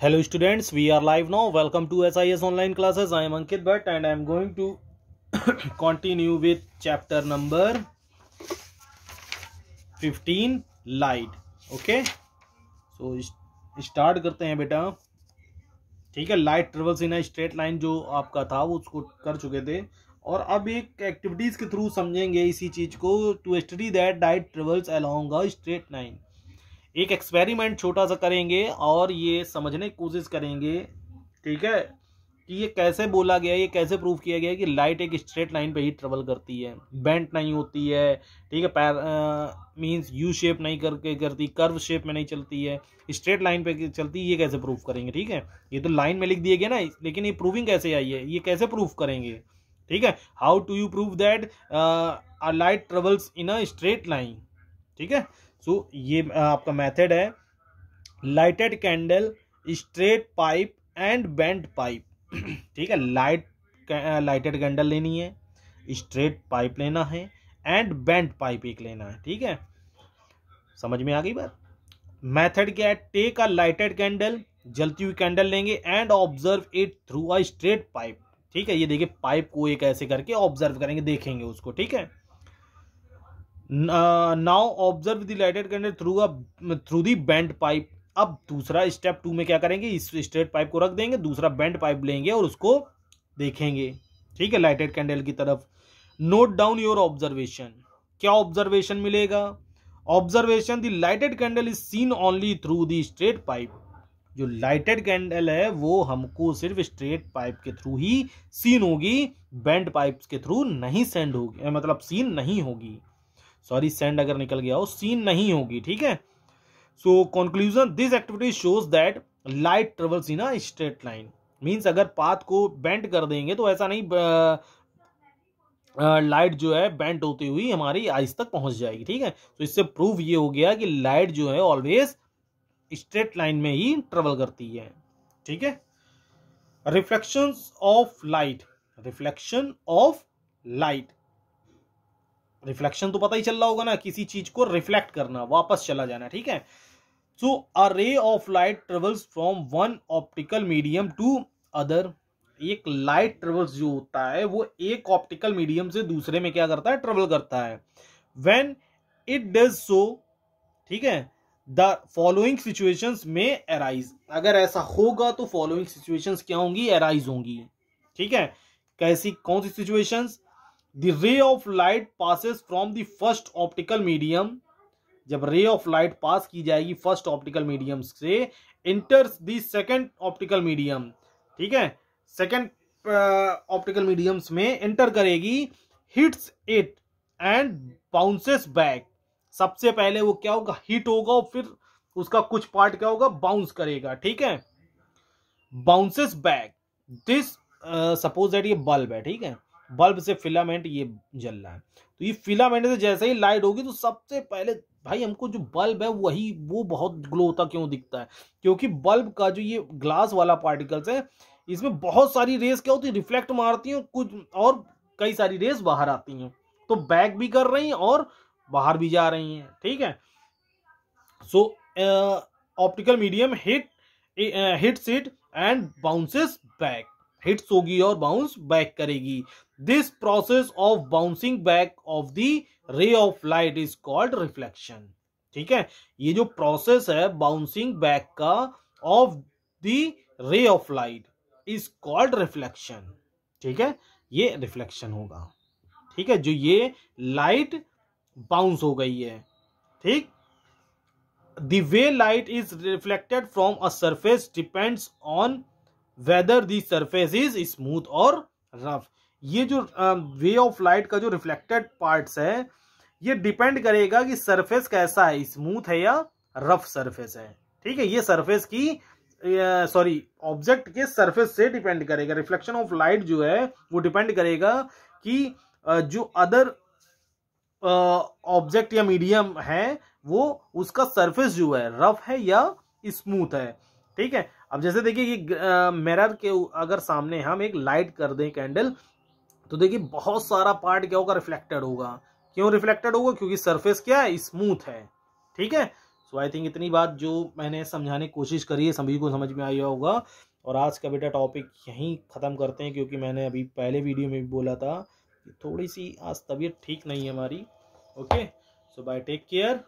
Hello students, we are live now. Welcome to SIS online classes. I am Ankit Bhatt and I am going to continue with chapter number 15 light. Okay, so start करते हैं बेटा. ठीक है, light travels in straight line जो आपका था वो उसको कर चुके थे और अब एक एक्टिविटीज के थ्रू समझेंगे इसी चीज को. To study that light travels along a straight line. एक एक्सपेरिमेंट छोटा सा करेंगे और ये समझने की कोशिश करेंगे, ठीक है, कि ये कैसे बोला गया है, ये कैसे प्रूव किया गया है कि लाइट एक स्ट्रेट लाइन पे ही ट्रेवल करती है, बेंट नहीं होती है. ठीक है, मींस यू शेप नहीं करके करती, कर्व शेप में नहीं चलती है, स्ट्रेट लाइन पे चलती है. ये कैसे प्रूव करेंगे? ठीक है, ये तो लाइन में लिख दिया गया ना, लेकिन ये प्रूविंग कैसे आई है, ये कैसे प्रूव करेंगे? ठीक है, how to you prove that a light travels in a straight line. ठीक है, सो ये आपका मेथड है lighted candle, straight pipe and bent pipe. ठीक है, लाइटेड कैंडल लेनी है, स्ट्रेट पाइप लेना है एंड बेंट पाइप एक लेना है. ठीक है, समझ में आ गई बात? मेथड क्या है? टेक अ लाइटेड कैंडल, जलती हुई कैंडल लेंगे, and observe it through a straight pipe. ठीक है, ये देखिए पाइप को एक ऐसे करके ऑब्जर्व करेंगे, देखेंगे उसको. ठीक है, now observe the lighted candle through the bent pipe. अब दूसरा स्टेप 2 में क्या करेंगे? इस स्ट्रेट पाइप को रख देंगे, दूसरा बेंट पाइप लेंगे और उसको देखेंगे. ठीक है, लाइटेड कैंडल की तरफ. Note down your observation. क्या ऑब्जर्वेशन मिलेगा? Observation the lighted candle is seen only through the straight pipe. जो लाइटेड कैंडल है वो हमको सिर्फ स्ट्रेट पाइप के थ्रू ही सीन होगी, बेंट पाइप के थ्रू नहीं सेंड होगी, मतलब सीन नहीं होगी. सॉरी, सेंड अगर निकल गया हो, सीन नहीं होगी. ठीक है, so conclusion, this activity shows that light travels in a straight line. Means अगर पाथ को बेंड कर देंगे तो ऐसा नहीं, लाइट जो है बेंड होती हुई हमारी आइस तक पहुंच जाएगी. ठीक है, तो इससे प्रूव ये हो गया कि लाइट जो है ऑलवेज स्ट्रेट लाइन में ही ट्रेवल करती है. ठीक है, reflections of light. Reflection of light, reflection तो पता ही चल रहा होगा ना, किसी चीज को रिफ्लेक्ट करना, वापस चला जाना. ठीक है, so a ray of light travels from one optical medium to other. एक लाइट ट्रेवल्स जो होता है वो एक ऑप्टिकल मीडियम से दूसरे में क्या करता है? ट्रेवल करता है. व्हेन इट डज सो, ठीक है, द फॉलोइंग सिचुएशंस में अराइज. अगर ऐसा होगा तो फॉलोइंग सिचुएशंस क्या होंगी? अराइज होंगी. ठीक है, कैसी, कौन सी situations? The ray of light passes from the first optical medium. जब रे ऑफ लाइट पास की जाएगी फर्स्ट ऑप्टिकल मीडियम से, इंटर्स द सेकेंड ऑप्टिकल मीडियम. ठीक है, सेकेंड ऑप्टिकल मीडियम्स में एंटर करेगी, hits it and bounces back. सबसे पहले वो क्या होगा? हिट होगा और फिर उसका कुछ पार्ट क्या होगा? बाउंस करेगा. ठीक है, bounces back. This suppose that ये बल्ब है. ठीक है, बल्ब से फिलामेंट ये जल रहा है, तो ये फिलामेंट से जैसे ही लाइट होगी तो सबसे पहले भाई हमको जो बल्ब है वही वो बहुत ग्लो होता क्यों दिखता है? क्योंकि बल्ब का जो ये ग्लास वाला पार्टिकल्स है इसमें बहुत सारी रेस क्या होती है? रिफ्लेक्ट मारती हैं कुछ, और कई सारी रेस बाहर आती हैं, तो बैक भी कर रही हैं और बाहर भी जा रही हैं. ठीक है, so optical medium hits it and bounces back. Hits होगी और बाउंस बैक करेगी. This process of bouncing back of the ray of light is called reflection. ठीक है, ये जो प्रोसेस है बाउंसिंग बैक का of the ray of light is called reflection. ठीक है, ये रिफ्लेक्शन होगा. ठीक है, जो ये लाइट बाउंस हो गई है. ठीक, the way light is reflected from a surface depends on whether the surface is smooth और रफ. ये जो वे ऑफ लाइट का जो रिफ्लेक्टेड पार्ट्स है ये डिपेंड करेगा कि सरफेस कैसा है, स्मूथ है या रफ सरफेस है. ठीक है, ये सरफेस की सॉरी ऑब्जेक्ट के सरफेस से डिपेंड करेगा. रिफ्लेक्शन ऑफ लाइट जो है वो डिपेंड करेगा कि जो अदर ऑब्जेक्ट या मीडियम है वो उसका सरफेस जो है रफ है या स्मूथ है. ठीक है, अब जैसे देखिए ये मिरर के अगर सामने हम एक लाइट कर दें कैंडल, तो देखिए बहुत सारा पार्ट क्या होगा? रिफ्लेक्टेड होगा. क्यों रिफ्लेक्टेड होगा? क्योंकि सरफेस क्या है? स्मूथ है. ठीक है, सो आई थिंक इतनी बात जो मैंने समझाने की कोशिश करी है सभी को समझ में आया होगा। और आज का बेटा टॉपिक यहीं ख़त्म करते हैं, क्योंकि मैंने अभी पहले वीडियो में भी बोला था कि थोड़ी सी आज तबीयत ठीक नहीं है हमारी। ओके, सो बाय, टेक केयर।